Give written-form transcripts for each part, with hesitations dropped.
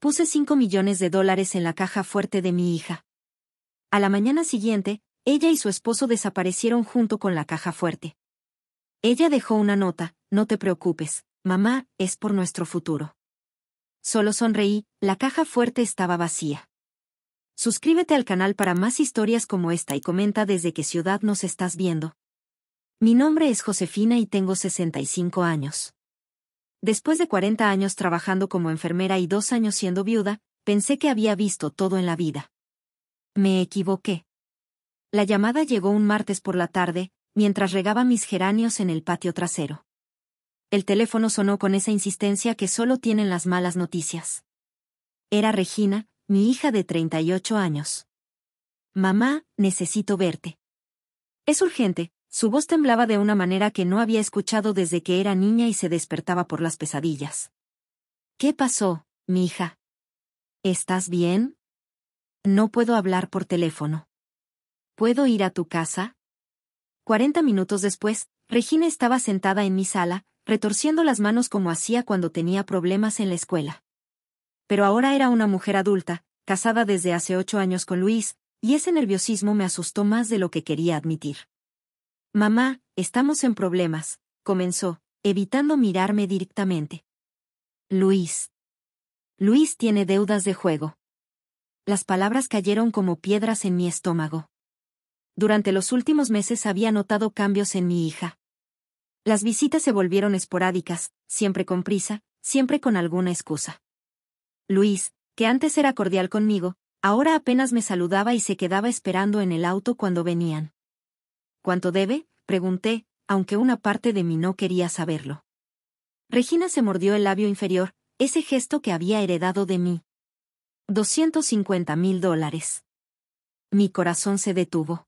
Puse $5 millones en la caja fuerte de mi hija. A la mañana siguiente, ella y su esposo desaparecieron junto con la caja fuerte. Ella dejó una nota: no te preocupes, mamá, es por nuestro futuro. Solo sonreí, la caja fuerte estaba vacía. Suscríbete al canal para más historias como esta y comenta desde qué ciudad nos estás viendo. Mi nombre es Josefina y tengo 65 años. Después de 40 años trabajando como enfermera y 2 años siendo viuda, pensé que había visto todo en la vida. Me equivoqué. La llamada llegó un martes por la tarde, mientras regaba mis geranios en el patio trasero. El teléfono sonó con esa insistencia que solo tienen las malas noticias. Era Regina, mi hija de 38 años. Mamá, necesito verte. Es urgente. Su voz temblaba de una manera que no había escuchado desde que era niña y se despertaba por las pesadillas. ¿Qué pasó, mi hija? ¿Estás bien? No puedo hablar por teléfono. ¿Puedo ir a tu casa? 40 minutos después, Regina estaba sentada en mi sala, retorciendo las manos como hacía cuando tenía problemas en la escuela. Pero ahora era una mujer adulta, casada desde hace 8 años con Luis, y ese nerviosismo me asustó más de lo que quería admitir. Mamá, estamos en problemas, comenzó, evitando mirarme directamente. Luis. Luis tiene deudas de juego. Las palabras cayeron como piedras en mi estómago. Durante los últimos meses había notado cambios en mi hija. Las visitas se volvieron esporádicas, siempre con prisa, siempre con alguna excusa. Luis, que antes era cordial conmigo, ahora apenas me saludaba y se quedaba esperando en el auto cuando venían. ¿Cuánto debe?, pregunté, aunque una parte de mí no quería saberlo. Regina se mordió el labio inferior, ese gesto que había heredado de mí. $250,000. Mi corazón se detuvo.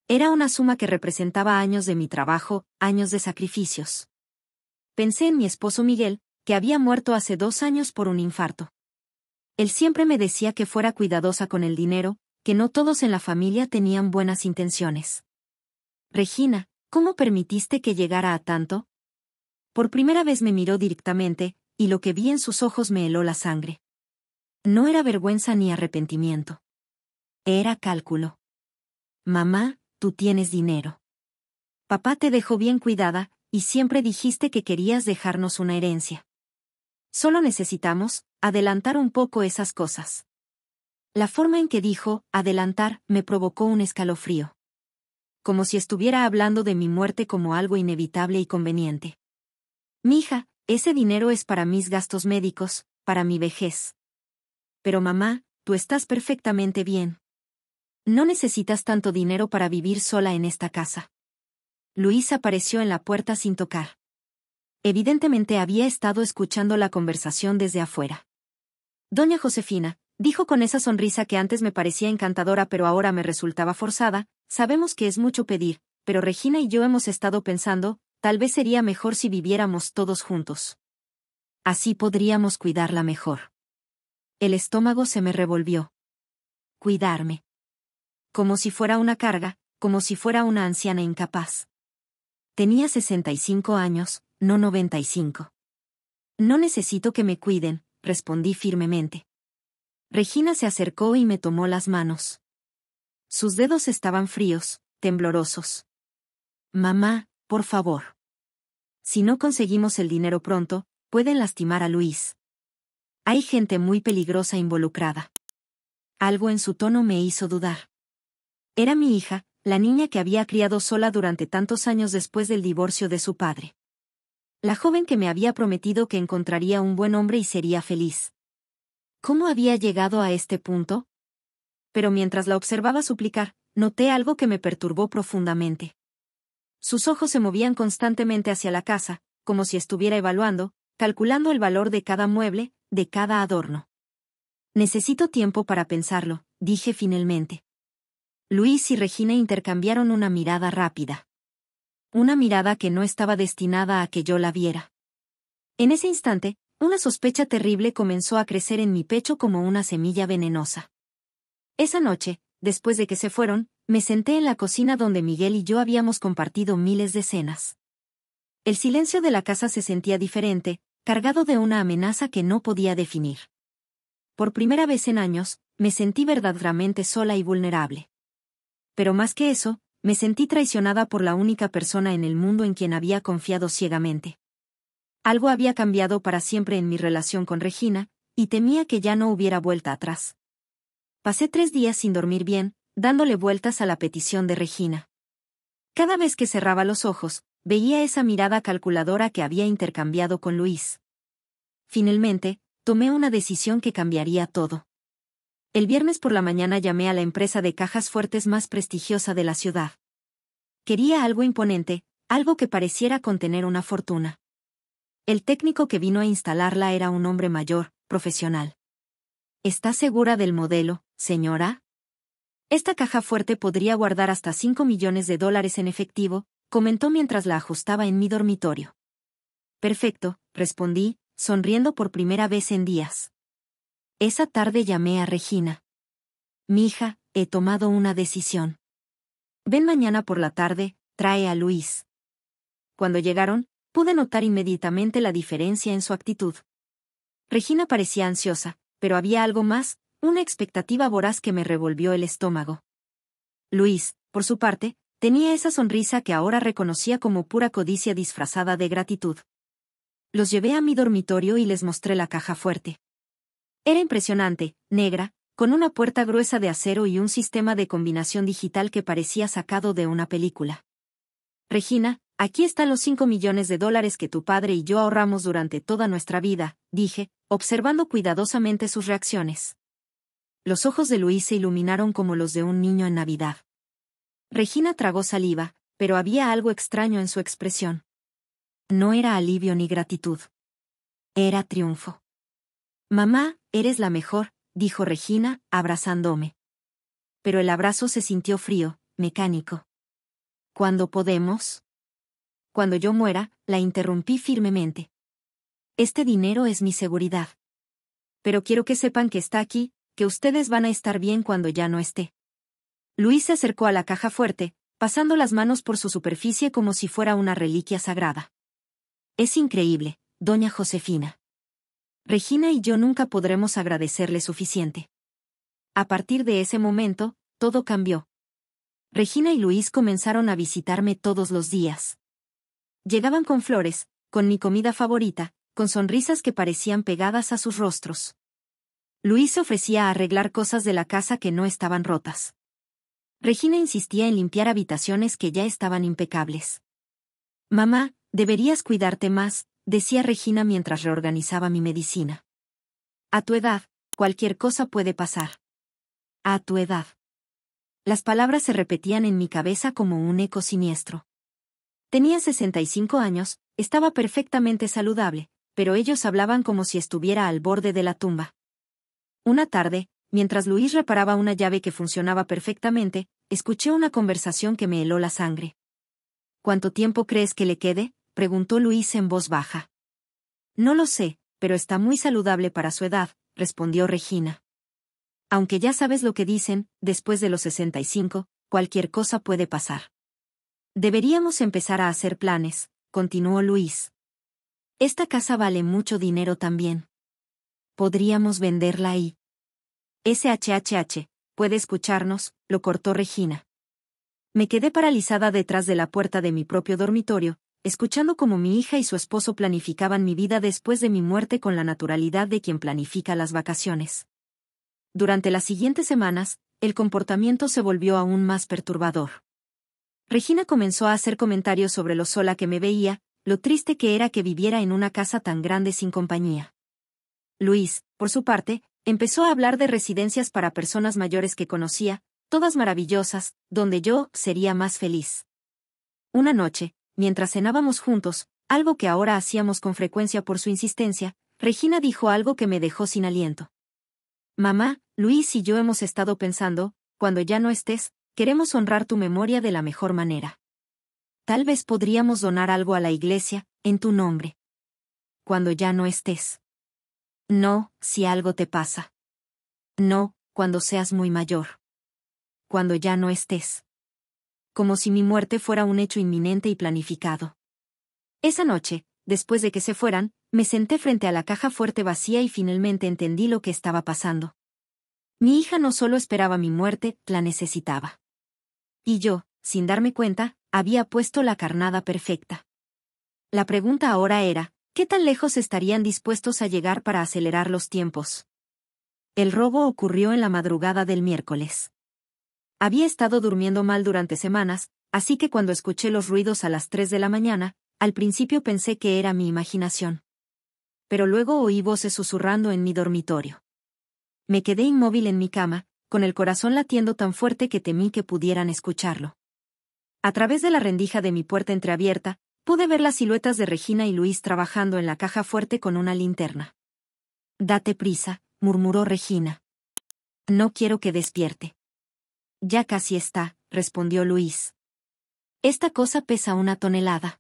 Era una suma que representaba años de mi trabajo, años de sacrificios. Pensé en mi esposo Miguel, que había muerto hace 2 años por un infarto. Él siempre me decía que fuera cuidadosa con el dinero, que no todos en la familia tenían buenas intenciones. Regina, ¿cómo permitiste que llegara a tanto? Por primera vez me miró directamente, y lo que vi en sus ojos me heló la sangre. No era vergüenza ni arrepentimiento. Era cálculo. Mamá, tú tienes dinero. Papá te dejó bien cuidada, y siempre dijiste que querías dejarnos una herencia. Solo necesitamos adelantar un poco esas cosas. La forma en que dijo adelantar me provocó un escalofrío. Como si estuviera hablando de mi muerte como algo inevitable y conveniente. Mija, ese dinero es para mis gastos médicos, para mi vejez. Pero mamá, tú estás perfectamente bien. No necesitas tanto dinero para vivir sola en esta casa. Luis apareció en la puerta sin tocar. Evidentemente había estado escuchando la conversación desde afuera. Doña Josefina, dijo con esa sonrisa que antes me parecía encantadora pero ahora me resultaba forzada, sabemos que es mucho pedir, pero Regina y yo hemos estado pensando, tal vez sería mejor si viviéramos todos juntos. Así podríamos cuidarla mejor. El estómago se me revolvió. Cuidarme. Como si fuera una carga, como si fuera una anciana incapaz. Tenía 65 años, no 95. No necesito que me cuiden, respondí firmemente. Regina se acercó y me tomó las manos. Sus dedos estaban fríos, temblorosos. Mamá, por favor. Si no conseguimos el dinero pronto, pueden lastimar a Luis. Hay gente muy peligrosa involucrada. Algo en su tono me hizo dudar. Era mi hija, la niña que había criado sola durante tantos años después del divorcio de su padre. La joven que me había prometido que encontraría un buen hombre y sería feliz. ¿Cómo había llegado a este punto? Pero mientras la observaba suplicar, noté algo que me perturbó profundamente. Sus ojos se movían constantemente hacia la casa, como si estuviera evaluando, calculando el valor de cada mueble, de cada adorno. Necesito tiempo para pensarlo, dije finalmente. Luis y Regina intercambiaron una mirada rápida. Una mirada que no estaba destinada a que yo la viera. En ese instante, una sospecha terrible comenzó a crecer en mi pecho como una semilla venenosa. Esa noche, después de que se fueron, me senté en la cocina donde Miguel y yo habíamos compartido miles de cenas. El silencio de la casa se sentía diferente, cargado de una amenaza que no podía definir. por primera vez en años, me sentí verdaderamente sola y vulnerable. Pero más que eso, me sentí traicionada por la única persona en el mundo en quien había confiado ciegamente. Algo había cambiado para siempre en mi relación con Regina, y temía que ya no hubiera vuelta atrás. Pasé 3 días sin dormir bien, dándole vueltas a la petición de Regina. Cada vez que cerraba los ojos, veía esa mirada calculadora que había intercambiado con Luis. Finalmente, tomé una decisión que cambiaría todo. El viernes por la mañana llamé a la empresa de cajas fuertes más prestigiosa de la ciudad. Quería algo imponente, algo que pareciera contener una fortuna. El técnico que vino a instalarla era un hombre mayor, profesional. ¿Está segura del modelo, señora? Esta caja fuerte podría guardar hasta $5 millones en efectivo, comentó mientras la ajustaba en mi dormitorio. Perfecto, respondí, sonriendo por primera vez en días. Esa tarde llamé a Regina. Mija, he tomado una decisión. Ven mañana por la tarde, trae a Luis. Cuando llegaron, pude notar inmediatamente la diferencia en su actitud. Regina parecía ansiosa, pero había algo más, una expectativa voraz que me revolvió el estómago. Luis, por su parte, tenía esa sonrisa que ahora reconocía como pura codicia disfrazada de gratitud. Los llevé a mi dormitorio y les mostré la caja fuerte. Era impresionante, negra, con una puerta gruesa de acero y un sistema de combinación digital que parecía sacado de una película. Regina, aquí están los $5 millones que tu padre y yo ahorramos durante toda nuestra vida, dije, observando cuidadosamente sus reacciones. Los ojos de Luis se iluminaron como los de un niño en Navidad. Regina tragó saliva, pero había algo extraño en su expresión. No era alivio ni gratitud. Era triunfo. Mamá, eres la mejor, dijo Regina, abrazándome. Pero el abrazo se sintió frío, mecánico. ¿Cuándo podemos? Cuando yo muera, la interrumpí firmemente. Este dinero es mi seguridad. Pero quiero que sepan que está aquí, que ustedes van a estar bien cuando ya no esté. Luis se acercó a la caja fuerte, pasando las manos por su superficie como si fuera una reliquia sagrada. Es increíble, doña Josefina. Regina y yo nunca podremos agradecerle suficiente. A partir de ese momento, todo cambió. Regina y Luis comenzaron a visitarme todos los días. Llegaban con flores, con mi comida favorita, con sonrisas que parecían pegadas a sus rostros. Luis se ofrecía a arreglar cosas de la casa que no estaban rotas. Regina insistía en limpiar habitaciones que ya estaban impecables. Mamá, deberías cuidarte más, decía Regina mientras reorganizaba mi medicina. A tu edad, cualquier cosa puede pasar. A tu edad. Las palabras se repetían en mi cabeza como un eco siniestro. Tenía 65 años, estaba perfectamente saludable, pero ellos hablaban como si estuviera al borde de la tumba. Una tarde, mientras Luis reparaba una llave que funcionaba perfectamente, escuché una conversación que me heló la sangre. ¿Cuánto tiempo crees que le quede?, preguntó Luis en voz baja. No lo sé, pero está muy saludable para su edad, respondió Regina. Aunque ya sabes lo que dicen, después de los 65, cualquier cosa puede pasar. Deberíamos empezar a hacer planes, continuó Luis. Esta casa vale mucho dinero también. Podríamos venderla y... SHHH, puede escucharnos, lo cortó Regina. Me quedé paralizada detrás de la puerta de mi propio dormitorio, escuchando cómo mi hija y su esposo planificaban mi vida después de mi muerte con la naturalidad de quien planifica las vacaciones. Durante las siguientes semanas, el comportamiento se volvió aún más perturbador. Regina comenzó a hacer comentarios sobre lo sola que me veía, lo triste que era que viviera en una casa tan grande sin compañía. Luis, por su parte, empezó a hablar de residencias para personas mayores que conocía, todas maravillosas, donde yo sería más feliz. Una noche, mientras cenábamos juntos, algo que ahora hacíamos con frecuencia por su insistencia, Regina dijo algo que me dejó sin aliento. Mamá, Luis y yo hemos estado pensando, cuando ya no estés, queremos honrar tu memoria de la mejor manera. Tal vez podríamos donar algo a la iglesia, en tu nombre. Cuando ya no estés. No, si algo te pasa. No, cuando seas muy mayor. Cuando ya no estés. Como si mi muerte fuera un hecho inminente y planificado. Esa noche, después de que se fueran, me senté frente a la caja fuerte vacía y finalmente entendí lo que estaba pasando. Mi hija no solo esperaba mi muerte, la necesitaba. Y yo, sin darme cuenta, había puesto la carnada perfecta. La pregunta ahora era, ¿qué tan lejos estarían dispuestos a llegar para acelerar los tiempos? El robo ocurrió en la madrugada del miércoles. Había estado durmiendo mal durante semanas, así que cuando escuché los ruidos a las 3 de la mañana, al principio pensé que era mi imaginación. Pero luego oí voces susurrando en mi dormitorio. Me quedé inmóvil en mi cama, con el corazón latiendo tan fuerte que temí que pudieran escucharlo. A través de la rendija de mi puerta entreabierta, pude ver las siluetas de Regina y Luis trabajando en la caja fuerte con una linterna. «Date prisa», murmuró Regina. «No quiero que despierte». «Ya casi está», respondió Luis. «Esta cosa pesa 1 tonelada».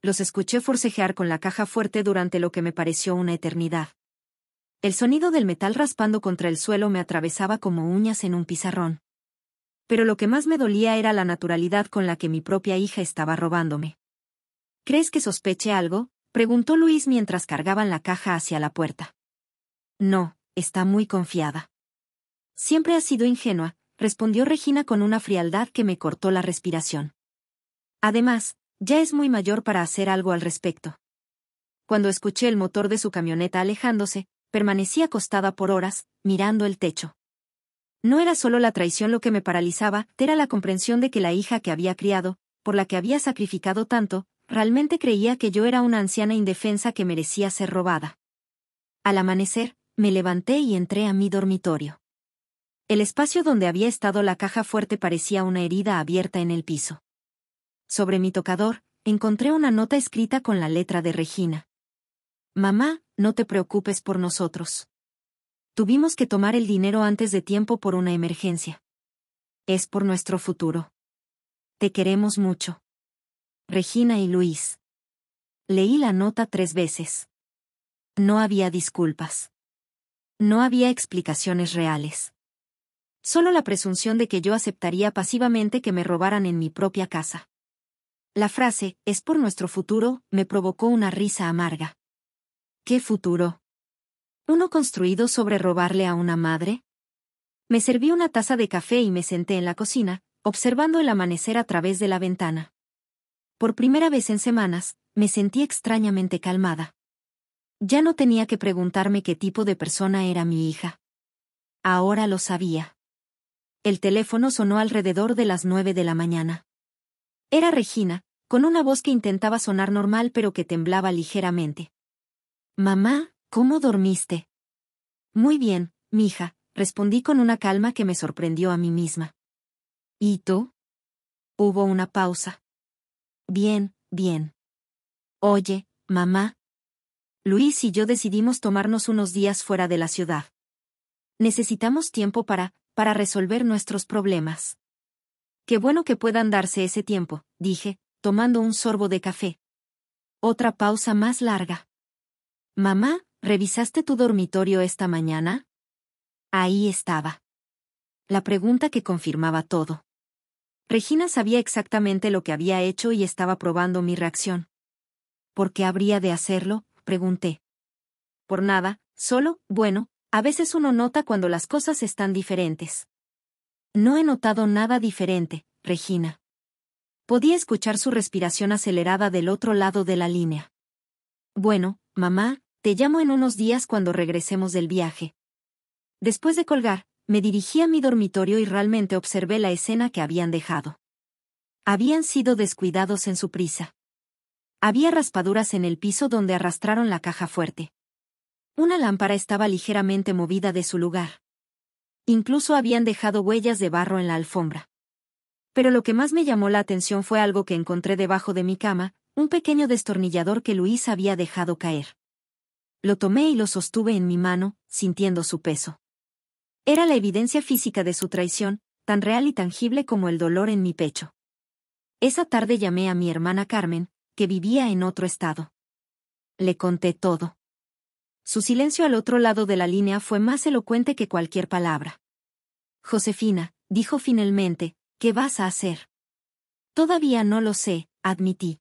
Los escuché forcejear con la caja fuerte durante lo que me pareció una eternidad. El sonido del metal raspando contra el suelo me atravesaba como uñas en un pizarrón. Pero lo que más me dolía era la naturalidad con la que mi propia hija estaba robándome. «¿Crees que sospeche algo?», preguntó Luis mientras cargaban la caja hacia la puerta. «No, está muy confiada». «Siempre has sido ingenua», respondió Regina con una frialdad que me cortó la respiración. «Además, ya es muy mayor para hacer algo al respecto». Cuando escuché el motor de su camioneta alejándose, permanecí acostada por horas, mirando el techo. No era solo la traición lo que me paralizaba, era la comprensión de que la hija que había criado, por la que había sacrificado tanto, realmente creía que yo era una anciana indefensa que merecía ser robada. Al amanecer, me levanté y entré a mi dormitorio. El espacio donde había estado la caja fuerte parecía una herida abierta en el piso. Sobre mi tocador, encontré una nota escrita con la letra de Regina. «Mamá, no te preocupes por nosotros. Tuvimos que tomar el dinero antes de tiempo por una emergencia. Es por nuestro futuro. Te queremos mucho. Regina y Luis». Leí la nota 3 veces. No había disculpas. No había explicaciones reales. Solo la presunción de que yo aceptaría pasivamente que me robaran en mi propia casa. La frase, «es por nuestro futuro», me provocó una risa amarga. ¿Qué futuro? ¿Uno construido sobre robarle a una madre? Me serví una taza de café y me senté en la cocina, observando el amanecer a través de la ventana. Por primera vez en semanas, me sentí extrañamente calmada. Ya no tenía que preguntarme qué tipo de persona era mi hija. Ahora lo sabía. El teléfono sonó alrededor de las 9 de la mañana. Era Regina, con una voz que intentaba sonar normal pero que temblaba ligeramente. «Mamá, ¿cómo dormiste?» «Muy bien, mija», respondí con una calma que me sorprendió a mí misma. «¿Y tú?» Hubo una pausa. «Bien, bien». «Oye, mamá». Luis y yo decidimos tomarnos unos días fuera de la ciudad. Necesitamos tiempo para resolver nuestros problemas. «Qué bueno que puedan darse ese tiempo», dije, tomando un sorbo de café. Otra pausa más larga. «Mamá, ¿revisaste tu dormitorio esta mañana?» Ahí estaba. La pregunta que confirmaba todo. Regina sabía exactamente lo que había hecho y estaba probando mi reacción. «¿Por qué habría de hacerlo?», pregunté. «Por nada, solo, bueno, a veces uno nota cuando las cosas están diferentes». «No he notado nada diferente, Regina». Podía escuchar su respiración acelerada del otro lado de la línea. «Bueno, mamá, te llamo en unos días cuando regresemos del viaje». Después de colgar, me dirigí a mi dormitorio y realmente observé la escena que habían dejado. Habían sido descuidados en su prisa. Había raspaduras en el piso donde arrastraron la caja fuerte. Una lámpara estaba ligeramente movida de su lugar. Incluso habían dejado huellas de barro en la alfombra. Pero lo que más me llamó la atención fue algo que encontré debajo de mi cama, un pequeño destornillador que Luis había dejado caer. Lo tomé y lo sostuve en mi mano, sintiendo su peso. Era la evidencia física de su traición, tan real y tangible como el dolor en mi pecho. Esa tarde llamé a mi hermana Carmen, que vivía en otro estado. Le conté todo. Su silencio al otro lado de la línea fue más elocuente que cualquier palabra. «Josefina», dijo finalmente, «¿qué vas a hacer?» «Todavía no lo sé», admití.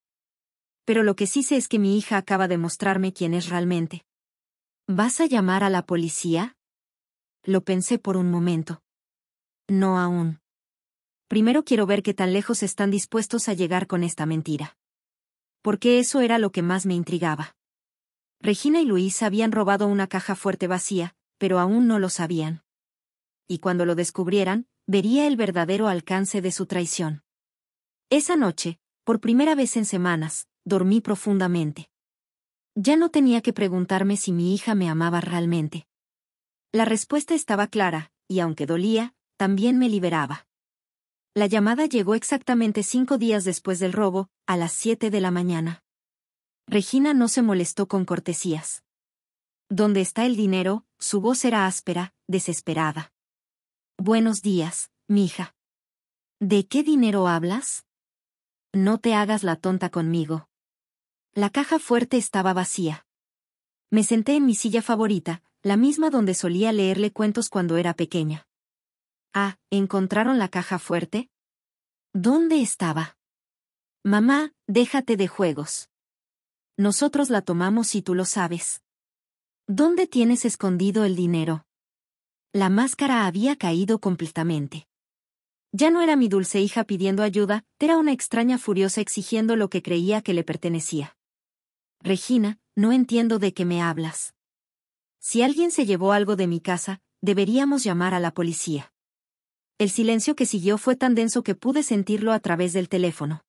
pero lo que sí sé es que mi hija acaba de mostrarme quién es realmente. ¿Vas a llamar a la policía? Lo pensé por un momento. No aún. Primero quiero ver qué tan lejos están dispuestos a llegar con esta mentira. Porque eso era lo que más me intrigaba. Regina y Luis habían robado una caja fuerte vacía, pero aún no lo sabían. Y cuando lo descubrieran, vería el verdadero alcance de su traición. Esa noche, por primera vez en semanas, dormí profundamente. Ya no tenía que preguntarme si mi hija me amaba realmente. La respuesta estaba clara, y aunque dolía, también me liberaba. La llamada llegó exactamente 5 días después del robo, a las 7 de la mañana. Regina no se molestó con cortesías. ¿Dónde está el dinero? Su voz era áspera, desesperada. Buenos días, mija. ¿De qué dinero hablas? No te hagas la tonta conmigo. La caja fuerte estaba vacía. Me senté en mi silla favorita, la misma donde solía leerle cuentos cuando era pequeña. Ah, ¿encontraron la caja fuerte? ¿Dónde estaba? Mamá, déjate de juegos. Nosotros la tomamos y tú lo sabes. ¿Dónde tienes escondido el dinero? La máscara había caído completamente. Ya no era mi dulce hija pidiendo ayuda, era una extraña furiosa exigiendo lo que creía que le pertenecía. Regina, no entiendo de qué me hablas. Si alguien se llevó algo de mi casa, deberíamos llamar a la policía. El silencio que siguió fue tan denso que pude sentirlo a través del teléfono.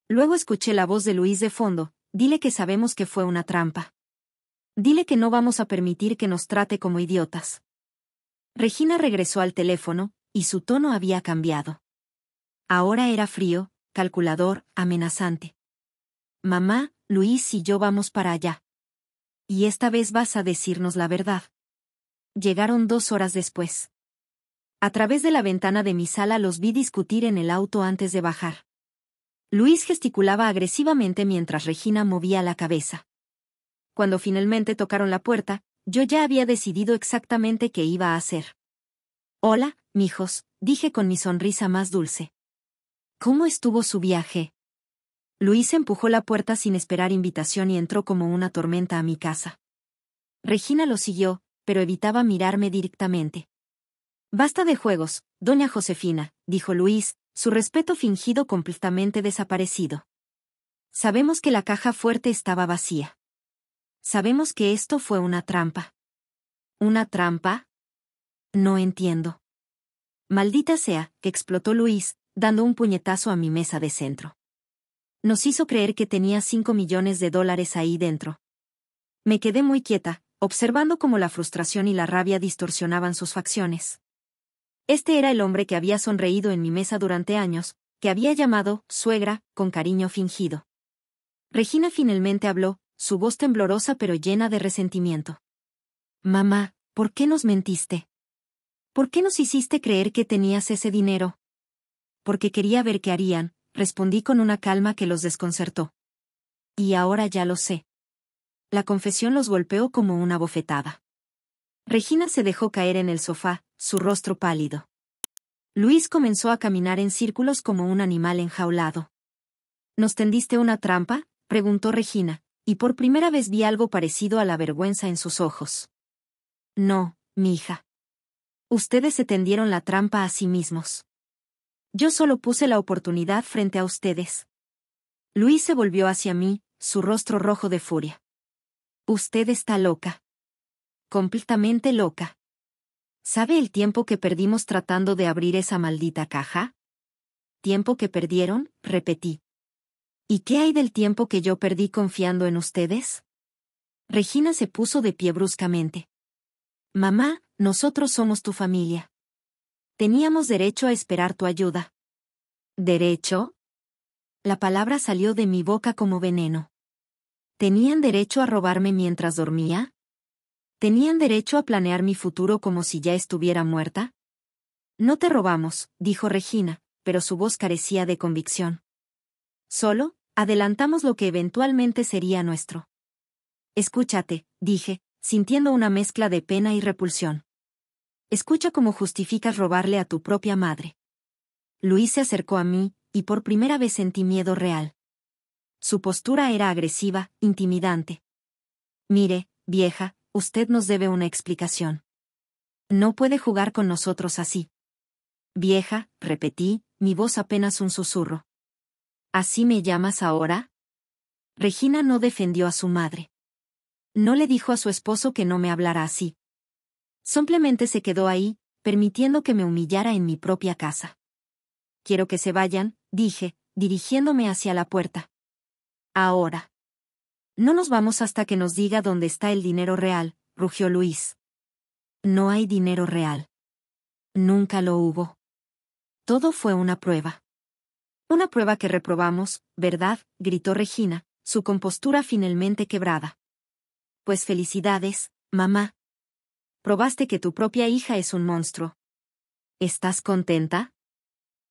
Luego escuché la voz de Luis de fondo: dile que sabemos que fue una trampa. Dile que no vamos a permitir que nos trate como idiotas. Regina regresó al teléfono, y su tono había cambiado. Ahora era frío, calculador, amenazante. Mamá, Luis y yo vamos para allá. Y esta vez vas a decirnos la verdad. Llegaron 2 horas después. A través de la ventana de mi sala los vi discutir en el auto antes de bajar. Luis gesticulaba agresivamente mientras Regina movía la cabeza. Cuando finalmente tocaron la puerta, yo ya había decidido exactamente qué iba a hacer. Hola, mijos, dije con mi sonrisa más dulce. ¿Cómo estuvo su viaje? Luis empujó la puerta sin esperar invitación y entró como una tormenta a mi casa. Regina lo siguió, pero evitaba mirarme directamente. Basta de juegos, doña Josefina, dijo Luis, su respeto fingido completamente desaparecido. Sabemos que la caja fuerte estaba vacía. Sabemos que esto fue una trampa. ¿Una trampa? No entiendo. Maldita sea, explotó Luis, dando un puñetazo a mi mesa de centro. Nos hizo creer que tenía $5 millones ahí dentro. Me quedé muy quieta, observando cómo la frustración y la rabia distorsionaban sus facciones. Este era el hombre que había sonreído en mi mesa durante años, que había llamado suegra, con cariño fingido. Regina finalmente habló, su voz temblorosa pero llena de resentimiento. Mamá, ¿por qué nos mentiste? ¿Por qué nos hiciste creer que tenías ese dinero? Porque quería ver qué harían, respondí con una calma que los desconcertó. Y ahora ya lo sé. La confesión los golpeó como una bofetada. Regina se dejó caer en el sofá, su rostro pálido. Luis comenzó a caminar en círculos como un animal enjaulado. ¿Nos tendiste una trampa?, preguntó Regina, y por primera vez vi algo parecido a la vergüenza en sus ojos. No, mi hija. Ustedes se tendieron la trampa a sí mismos. Yo solo puse la oportunidad frente a ustedes. Luis se volvió hacia mí, su rostro rojo de furia. Usted está loca. Completamente loca. ¿Sabe el tiempo que perdimos tratando de abrir esa maldita caja? ¿Tiempo que perdieron?, repetí. ¿Y qué hay del tiempo que yo perdí confiando en ustedes? Regina se puso de pie bruscamente. Mamá, nosotros somos tu familia. Teníamos derecho a esperar tu ayuda. ¿Derecho? La palabra salió de mi boca como veneno. ¿Tenían derecho a robarme mientras dormía? ¿Tenían derecho a planear mi futuro como si ya estuviera muerta? No te robamos, dijo Regina, pero su voz carecía de convicción. Solo, adelantamos lo que eventualmente sería nuestro. Escúchate, dije, sintiendo una mezcla de pena y repulsión. Escucha cómo justificas robarle a tu propia madre. Luis se acercó a mí, y por primera vez sentí miedo real. Su postura era agresiva, intimidante. Mire, vieja, usted nos debe una explicación. No puede jugar con nosotros así. Vieja, repetí, mi voz apenas un susurro. ¿Así me llamas ahora? Regina no defendió a su madre. No le dijo a su esposo que no me hablara así. Simplemente se quedó ahí, permitiendo que me humillara en mi propia casa. Quiero que se vayan, dije, dirigiéndome hacia la puerta. Ahora. No nos vamos hasta que nos diga dónde está el dinero real, rugió Luis. No hay dinero real. Nunca lo hubo. Todo fue una prueba. Una prueba que reprobamos, ¿verdad?, gritó Regina, su compostura finalmente quebrada. Pues felicidades, mamá. Probaste que tu propia hija es un monstruo. ¿Estás contenta?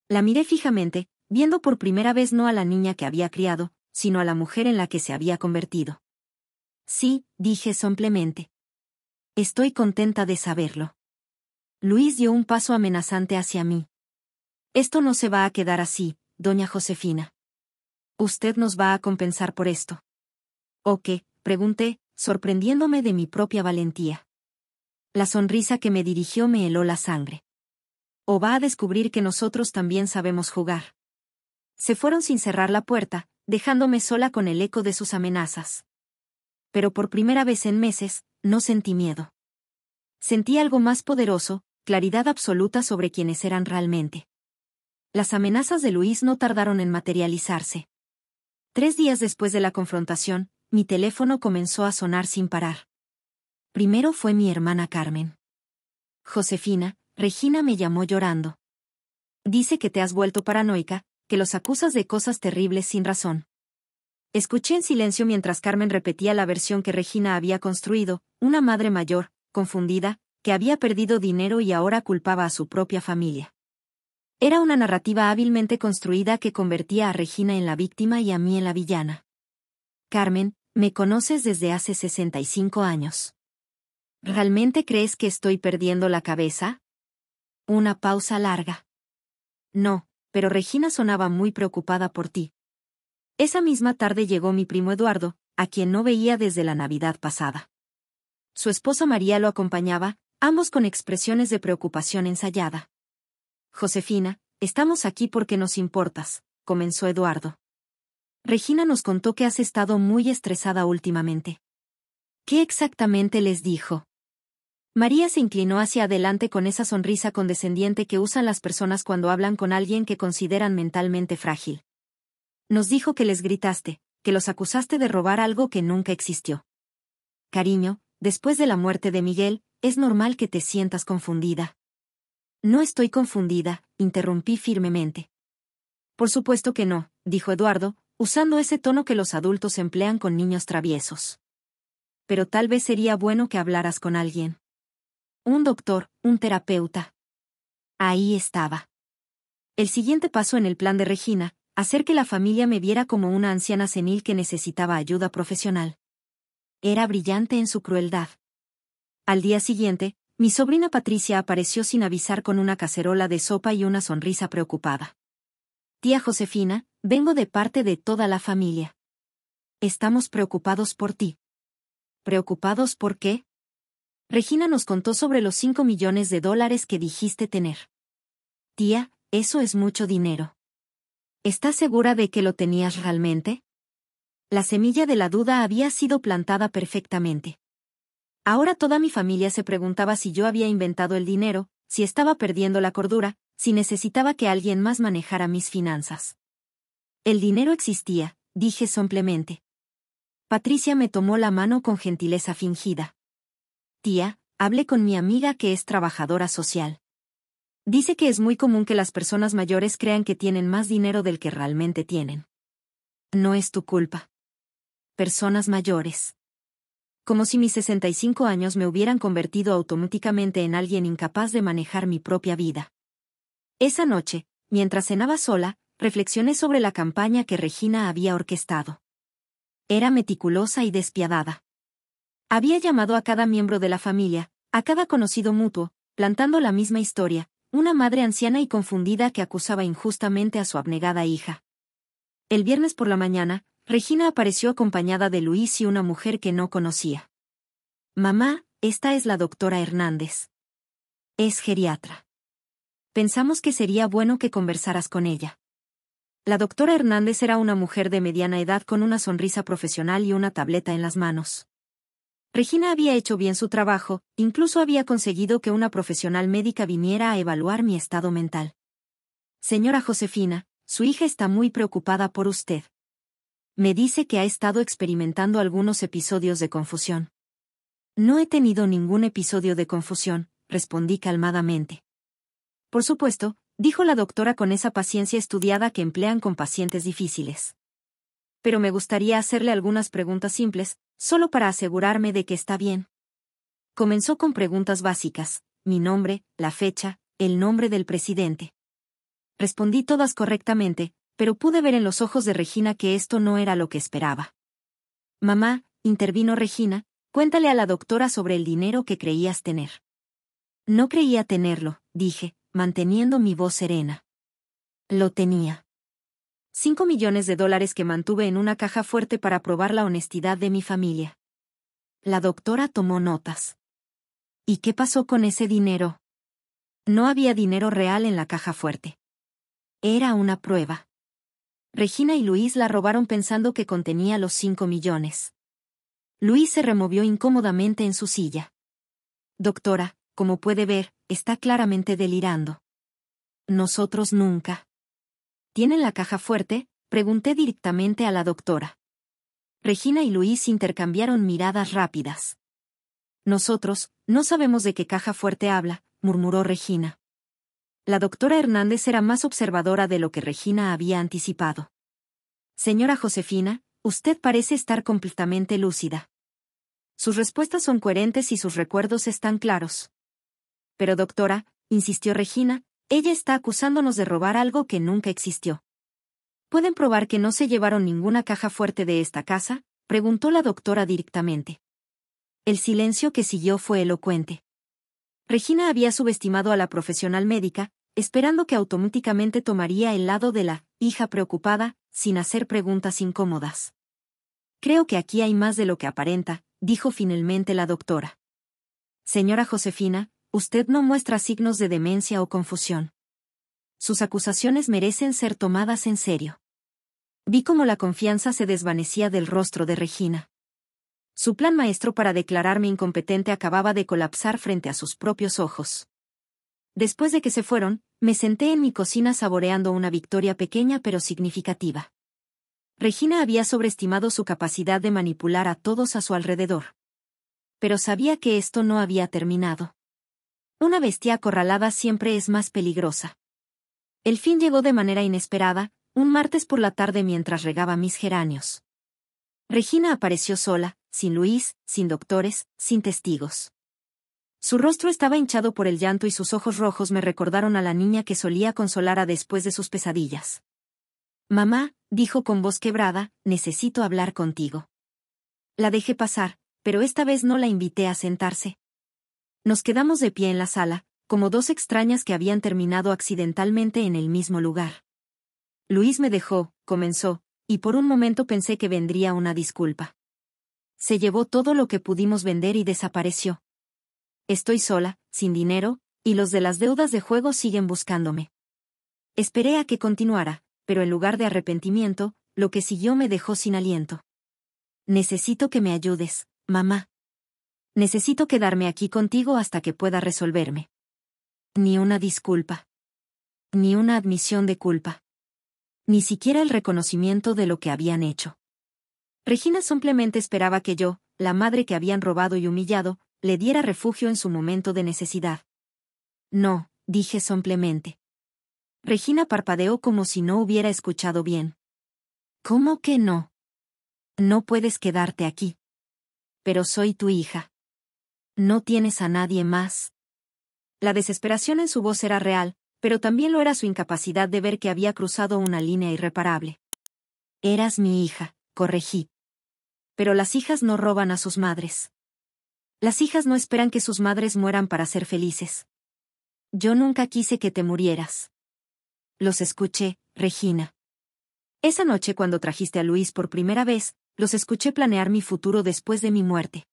La miré fijamente, viendo por primera vez no a la niña que había criado, sino a la mujer en la que se había convertido. Sí, dije simplemente. Estoy contenta de saberlo. Luis dio un paso amenazante hacia mí. Esto no se va a quedar así, doña Josefina. Usted nos va a compensar por esto. ¿O qué?, pregunté, sorprendiéndome de mi propia valentía. La sonrisa que me dirigió me heló la sangre. ¿O va a descubrir que nosotros también sabemos jugar? Se fueron sin cerrar la puerta, dejándome sola con el eco de sus amenazas. Pero por primera vez en meses, no sentí miedo. Sentí algo más poderoso, claridad absoluta sobre quiénes eran realmente. Las amenazas de Luis no tardaron en materializarse. 3 días después de la confrontación, mi teléfono comenzó a sonar sin parar. Primero fue mi hermana Carmen. Josefina, Regina me llamó llorando. Dice que te has vuelto paranoica, que los acusas de cosas terribles sin razón. Escuché en silencio mientras Carmen repetía la versión que Regina había construido, una madre mayor, confundida, que había perdido dinero y ahora culpaba a su propia familia. Era una narrativa hábilmente construida que convertía a Regina en la víctima y a mí en la villana. Carmen, me conoces desde hace 65 años. ¿Realmente crees que estoy perdiendo la cabeza? Una pausa larga. No, pero Regina sonaba muy preocupada por ti. Esa misma tarde llegó mi primo Eduardo, a quien no veía desde la Navidad pasada. Su esposa María lo acompañaba, ambos con expresiones de preocupación ensayada. Josefina, estamos aquí porque nos importas, comenzó Eduardo. Regina nos contó que has estado muy estresada últimamente. ¿Qué exactamente les dijo? María se inclinó hacia adelante con esa sonrisa condescendiente que usan las personas cuando hablan con alguien que consideran mentalmente frágil. Nos dijo que les gritaste, que los acusaste de robar algo que nunca existió. Cariño, después de la muerte de Miguel, es normal que te sientas confundida. No estoy confundida, interrumpí firmemente. Por supuesto que no, dijo Eduardo, usando ese tono que los adultos emplean con niños traviesos. Pero tal vez sería bueno que hablaras con alguien. Un doctor, un terapeuta. Ahí estaba. El siguiente paso en el plan de Regina, hacer que la familia me viera como una anciana senil que necesitaba ayuda profesional. Era brillante en su crueldad. Al día siguiente, mi sobrina Patricia apareció sin avisar con una cacerola de sopa y una sonrisa preocupada. Tía Josefina, vengo de parte de toda la familia. Estamos preocupados por ti. ¿Preocupados por qué? Regina nos contó sobre los $5 millones que dijiste tener. Tía, eso es mucho dinero. ¿Estás segura de que lo tenías realmente? La semilla de la duda había sido plantada perfectamente. Ahora toda mi familia se preguntaba si yo había inventado el dinero, si estaba perdiendo la cordura, si necesitaba que alguien más manejara mis finanzas. El dinero existía, dije simplemente. Patricia me tomó la mano con gentileza fingida. Tía, hablé con mi amiga que es trabajadora social. Dice que es muy común que las personas mayores crean que tienen más dinero del que realmente tienen. No es tu culpa. Personas mayores. Como si mis 65 años me hubieran convertido automáticamente en alguien incapaz de manejar mi propia vida. Esa noche, mientras cenaba sola, reflexioné sobre la campaña que Regina había orquestado. Era meticulosa y despiadada. Había llamado a cada miembro de la familia, a cada conocido mutuo, plantando la misma historia, una madre anciana y confundida que acusaba injustamente a su abnegada hija. El viernes por la mañana, Regina apareció acompañada de Luis y una mujer que no conocía. Mamá, esta es la doctora Hernández. Es geriatra. Pensamos que sería bueno que conversaras con ella. La doctora Hernández era una mujer de mediana edad con una sonrisa profesional y una tableta en las manos. Regina había hecho bien su trabajo, incluso había conseguido que una profesional médica viniera a evaluar mi estado mental. Señora Josefina, su hija está muy preocupada por usted. Me dice que ha estado experimentando algunos episodios de confusión. No he tenido ningún episodio de confusión, respondí calmadamente. Por supuesto, dijo la doctora con esa paciencia estudiada que emplean con pacientes difíciles. Pero me gustaría hacerle algunas preguntas simples, solo para asegurarme de que está bien. Comenzó con preguntas básicas: mi nombre, la fecha, el nombre del presidente. Respondí todas correctamente, pero pude ver en los ojos de Regina que esto no era lo que esperaba. Mamá, intervino Regina, cuéntale a la doctora sobre el dinero que creías tener. No creía tenerlo, dije, manteniendo mi voz serena. Lo tenía. 5 millones de dólares que mantuve en una caja fuerte para probar la honestidad de mi familia. La doctora tomó notas. ¿Y qué pasó con ese dinero? No había dinero real en la caja fuerte. Era una prueba. Regina y Luis la robaron pensando que contenía los 5 millones. Luis se removió incómodamente en su silla. Doctora, como puede ver, está claramente delirando. Nosotros nunca. ¿Tienen la caja fuerte?, pregunté directamente a la doctora. Regina y Luis intercambiaron miradas rápidas. Nosotros, no sabemos de qué caja fuerte habla, murmuró Regina. La doctora Hernández era más observadora de lo que Regina había anticipado. Señora Josefina, usted parece estar completamente lúcida. Sus respuestas son coherentes y sus recuerdos están claros. Pero doctora, insistió Regina, ella está acusándonos de robar algo que nunca existió. ¿Pueden probar que no se llevaron ninguna caja fuerte de esta casa?, preguntó la doctora directamente. El silencio que siguió fue elocuente. Regina había subestimado a la profesional médica, esperando que automáticamente tomaría el lado de la hija preocupada, sin hacer preguntas incómodas. Creo que aquí hay más de lo que aparenta, dijo finalmente la doctora. Señora Josefina, usted no muestra signos de demencia o confusión. Sus acusaciones merecen ser tomadas en serio. Vi cómo la confianza se desvanecía del rostro de Regina. Su plan maestro para declararme incompetente acababa de colapsar frente a sus propios ojos. Después de que se fueron, me senté en mi cocina saboreando una victoria pequeña pero significativa. Regina había sobreestimado su capacidad de manipular a todos a su alrededor. Pero sabía que esto no había terminado. Una bestia acorralada siempre es más peligrosa. El fin llegó de manera inesperada, un martes por la tarde mientras regaba mis geranios. Regina apareció sola, sin Luis, sin doctores, sin testigos. Su rostro estaba hinchado por el llanto y sus ojos rojos me recordaron a la niña que solía consolar a después de sus pesadillas. Mamá, dijo con voz quebrada, necesito hablar contigo. La dejé pasar, pero esta vez no la invité a sentarse. Nos quedamos de pie en la sala, como dos extrañas que habían terminado accidentalmente en el mismo lugar. Luis me dejó, comenzó, y por un momento pensé que vendría una disculpa. Se llevó todo lo que pudimos vender y desapareció. Estoy sola, sin dinero, y los de las deudas de juego siguen buscándome. Esperé a que continuara, pero en lugar de arrepentimiento, lo que siguió me dejó sin aliento. Necesito que me ayudes, mamá. Necesito quedarme aquí contigo hasta que pueda resolverme. Ni una disculpa. Ni una admisión de culpa. Ni siquiera el reconocimiento de lo que habían hecho. Regina simplemente esperaba que yo, la madre que habían robado y humillado, le diera refugio en su momento de necesidad. No, dije simplemente. Regina parpadeó como si no hubiera escuchado bien. ¿Cómo que no? No puedes quedarte aquí. Pero soy tu hija. ¿No tienes a nadie más? La desesperación en su voz era real, pero también lo era su incapacidad de ver que había cruzado una línea irreparable. Eras mi hija, corregí. Pero las hijas no roban a sus madres. Las hijas no esperan que sus madres mueran para ser felices. Yo nunca quise que te murieras. Los escuché, Regina. Esa noche cuando trajiste a Luis por primera vez, los escuché planear mi futuro después de mi muerte.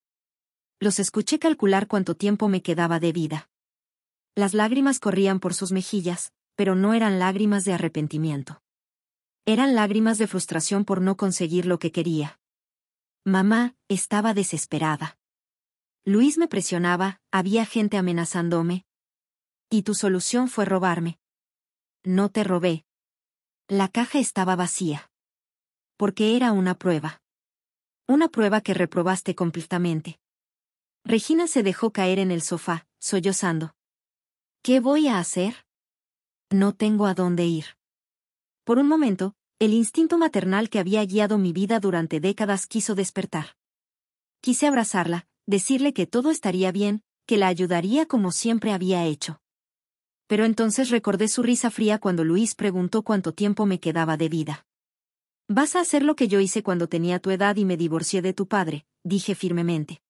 Los escuché calcular cuánto tiempo me quedaba de vida. Las lágrimas corrían por sus mejillas, pero no eran lágrimas de arrepentimiento. Eran lágrimas de frustración por no conseguir lo que quería. Mamá estaba desesperada. Luis me presionaba, había gente amenazándome. Y tu solución fue robarme. No te robé. La caja estaba vacía. Porque era una prueba. Una prueba que reprobaste completamente. Regina se dejó caer en el sofá, sollozando. ¿Qué voy a hacer? No tengo a dónde ir. Por un momento, el instinto maternal que había guiado mi vida durante décadas quiso despertar. Quise abrazarla, decirle que todo estaría bien, que la ayudaría como siempre había hecho. Pero entonces recordé su risa fría cuando Luis preguntó cuánto tiempo me quedaba de vida. Vas a hacer lo que yo hice cuando tenía tu edad y me divorcié de tu padre, dije firmemente.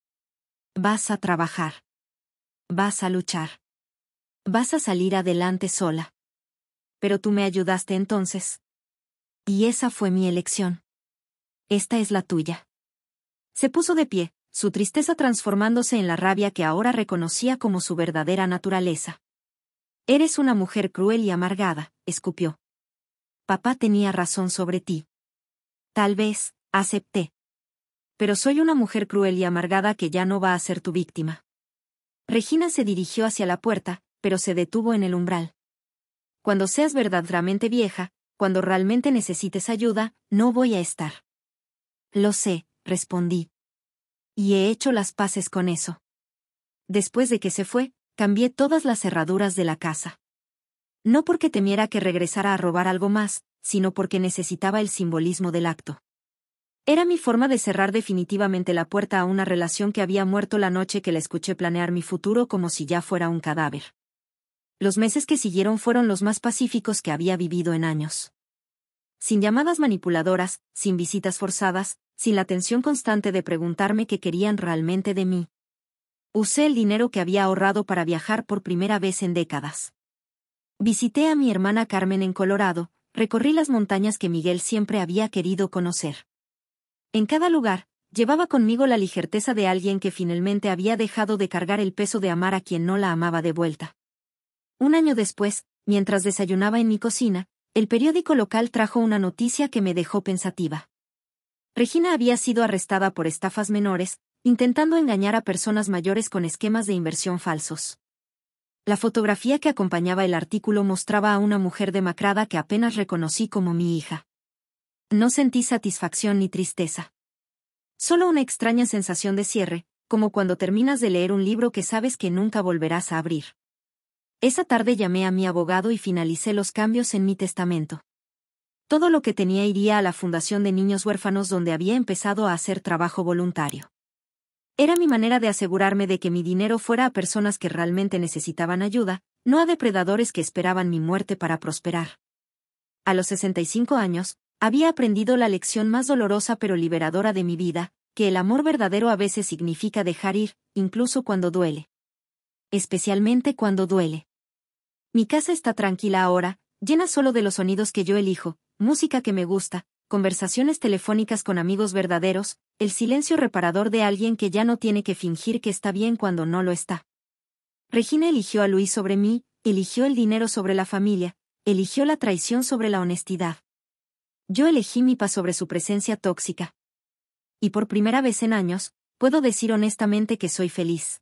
Vas a trabajar. Vas a luchar. Vas a salir adelante sola. Pero tú me ayudaste entonces. Y esa fue mi elección. Esta es la tuya. Se puso de pie, su tristeza transformándose en la rabia que ahora reconocía como su verdadera naturaleza. Eres una mujer cruel y amargada, escupió. Papá tenía razón sobre ti. Tal vez, acepté. Pero soy una mujer cruel y amargada que ya no va a ser tu víctima. Regina se dirigió hacia la puerta, pero se detuvo en el umbral. Cuando seas verdaderamente vieja, cuando realmente necesites ayuda, no voy a estar. Lo sé, respondí. Y he hecho las paces con eso. Después de que se fue, cambié todas las cerraduras de la casa. No porque temiera que regresara a robar algo más, sino porque necesitaba el simbolismo del acto. Era mi forma de cerrar definitivamente la puerta a una relación que había muerto la noche que la escuché planear mi futuro como si ya fuera un cadáver. Los meses que siguieron fueron los más pacíficos que había vivido en años. Sin llamadas manipuladoras, sin visitas forzadas, sin la tensión constante de preguntarme qué querían realmente de mí. Usé el dinero que había ahorrado para viajar por primera vez en décadas. Visité a mi hermana Carmen en Colorado, recorrí las montañas que Miguel siempre había querido conocer. En cada lugar, llevaba conmigo la ligereza de alguien que finalmente había dejado de cargar el peso de amar a quien no la amaba de vuelta. Un año después, mientras desayunaba en mi cocina, el periódico local trajo una noticia que me dejó pensativa. Regina había sido arrestada por estafas menores, intentando engañar a personas mayores con esquemas de inversión falsos. La fotografía que acompañaba el artículo mostraba a una mujer demacrada que apenas reconocí como mi hija. No sentí satisfacción ni tristeza. Solo una extraña sensación de cierre, como cuando terminas de leer un libro que sabes que nunca volverás a abrir. Esa tarde llamé a mi abogado y finalicé los cambios en mi testamento. Todo lo que tenía iría a la Fundación de Niños Huérfanos donde había empezado a hacer trabajo voluntario. Era mi manera de asegurarme de que mi dinero fuera a personas que realmente necesitaban ayuda, no a depredadores que esperaban mi muerte para prosperar. A los 65 años, había aprendido la lección más dolorosa pero liberadora de mi vida, que el amor verdadero a veces significa dejar ir, incluso cuando duele. Especialmente cuando duele. Mi casa está tranquila ahora, llena solo de los sonidos que yo elijo, música que me gusta, conversaciones telefónicas con amigos verdaderos, el silencio reparador de alguien que ya no tiene que fingir que está bien cuando no lo está. Regina eligió a Luis sobre mí, eligió el dinero sobre la familia, eligió la traición sobre la honestidad. Yo elegí mi paz sobre su presencia tóxica. Y por primera vez en años, puedo decir honestamente que soy feliz.